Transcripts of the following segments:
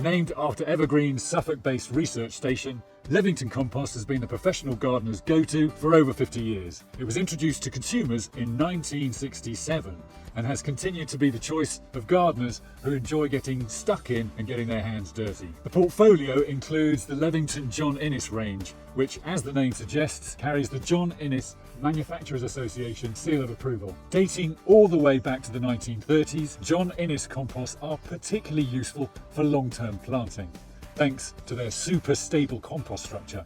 Named after Evergreen's Suffolk-based research station, Levington compost has been the professional gardener's go-to for over 50 years. It was introduced to consumers in 1967 and has continued to be the choice of gardeners who enjoy getting stuck in and getting their hands dirty. The portfolio includes the Levington John Innes range, which, as the name suggests, carries the John Innes Manufacturers Association seal of approval. Dating all the way back to the 1930s, John Innes composts are particularly useful for long-term planting, thanks to their super stable compost structure,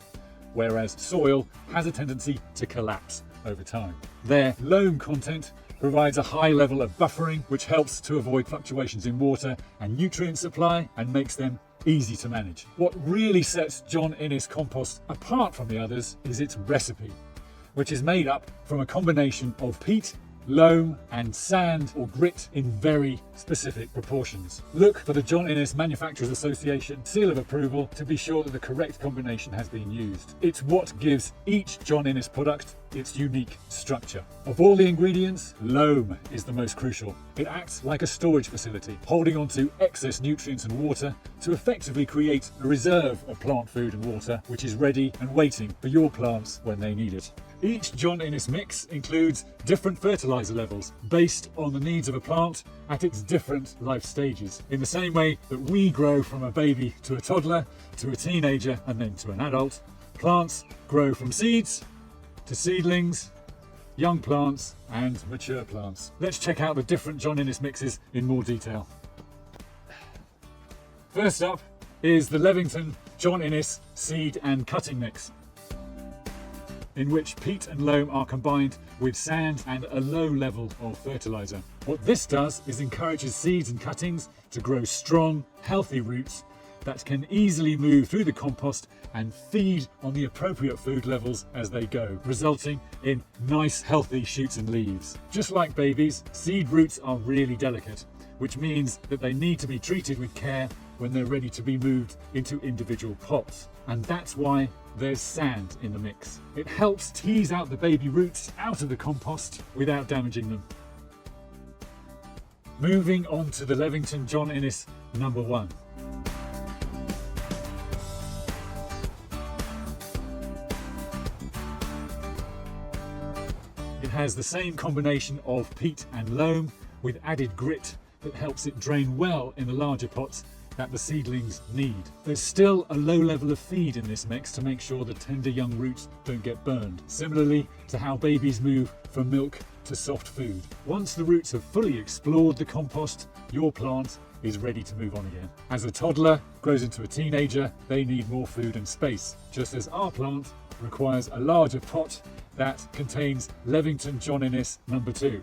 whereas soil has a tendency to collapse over time. Their loam content provides a high level of buffering, which helps to avoid fluctuations in water and nutrient supply and makes them easy to manage. What really sets John Innes compost apart from the others is its recipe, which is made up from a combination of peat, loam and sand or grit in very specific proportions. Look for the John Innes Manufacturers Association seal of approval to be sure that the correct combination has been used. It's what gives each John Innes product its unique structure. Of all the ingredients, loam is the most crucial. It acts like a storage facility, holding on to excess nutrients and water to effectively create a reserve of plant food and water, which is ready and waiting for your plants when they need it. Each John Innes mix includes different fertilizer levels based on the needs of a plant at its different life stages. In the same way that we grow from a baby to a toddler, to a teenager and then to an adult, plants grow from seeds to seedlings, young plants and mature plants. Let's check out the different John Innes mixes in more detail. First up is the Levington John Innes Seed and Cutting Mix, in which peat and loam are combined with sand and a low level of fertilizer. What this does is encourages seeds and cuttings to grow strong, healthy roots that can easily move through the compost and feed on the appropriate food levels as they go, resulting in nice, healthy shoots and leaves. Just like babies, seed roots are really delicate, which means that they need to be treated with care when they're ready to be moved into individual pots. And that's why there's sand in the mix. It helps tease out the baby roots out of the compost without damaging them. Moving on to the Levington John Innes number 1. It has the same combination of peat and loam with added grit that helps it drain well in the larger pots that the seedlings need. There's still a low level of feed in this mix to make sure the tender young roots don't get burned, similarly to how babies move from milk to soft food. Once the roots have fully explored the compost, your plant is ready to move on again. As a toddler grows into a teenager, they need more food and space, just as our plant requires a larger pot that contains Levington John Innes number 2.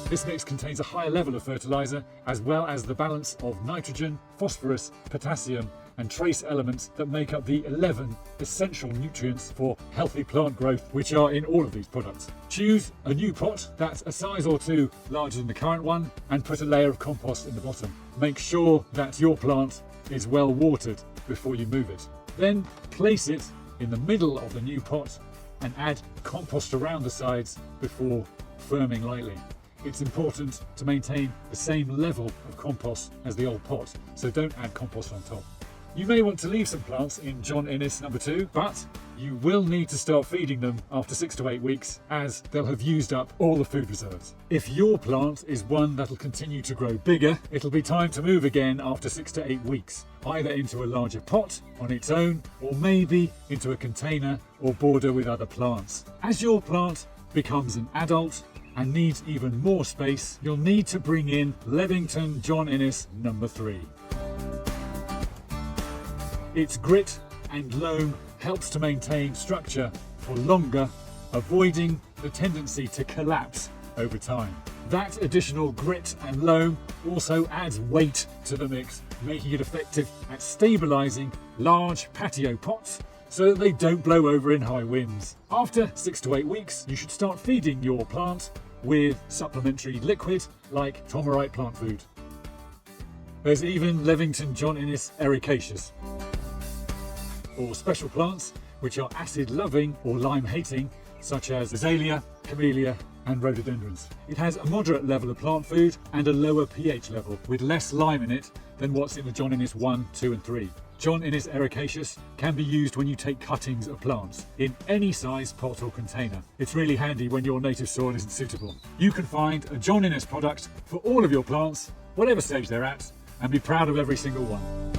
This mix contains a higher level of fertilizer, as well as the balance of nitrogen, phosphorus, potassium and trace elements that make up the 11 essential nutrients for healthy plant growth, which are in all of these products. Choose a new pot that's a size or 2 larger than the current one and put a layer of compost in the bottom. Make sure that your plant is well watered before you move it. Then place it in the middle of the new pot and add compost around the sides before firming lightly. It's important to maintain the same level of compost as the old pot, so don't add compost on top. You may want to leave some plants in John Innes number 2, but you will need to start feeding them after 6 to 8 weeks, as they'll have used up all the food reserves. If your plant is one that'll continue to grow bigger, it'll be time to move again after 6 to 8 weeks, either into a larger pot on its own, or maybe into a container or border with other plants. As your plant becomes an adult and needs even more space, you'll need to bring in Levington John Innes number 3. Its grit and loam helps to maintain structure for longer, avoiding the tendency to collapse over time. That additional grit and loam also adds weight to the mix, making it effective at stabilising large patio pots so that they don't blow over in high winds. After 6 to 8 weeks, you should start feeding your plant with supplementary liquid like Tomerite plant food. There's even Levington John Innes Ericaceous. For special plants which are acid loving or lime hating, such as azalea, camellia and rhododendrons. It has a moderate level of plant food and a lower pH level, with less lime in it than what's in the John Innes 1, 2 and 3. John Innes ericaceous can be used when you take cuttings of plants in any size pot or container. It's really handy when your native soil isn't suitable. You can find a John Innes product for all of your plants, whatever stage they're at, and be proud of every single one.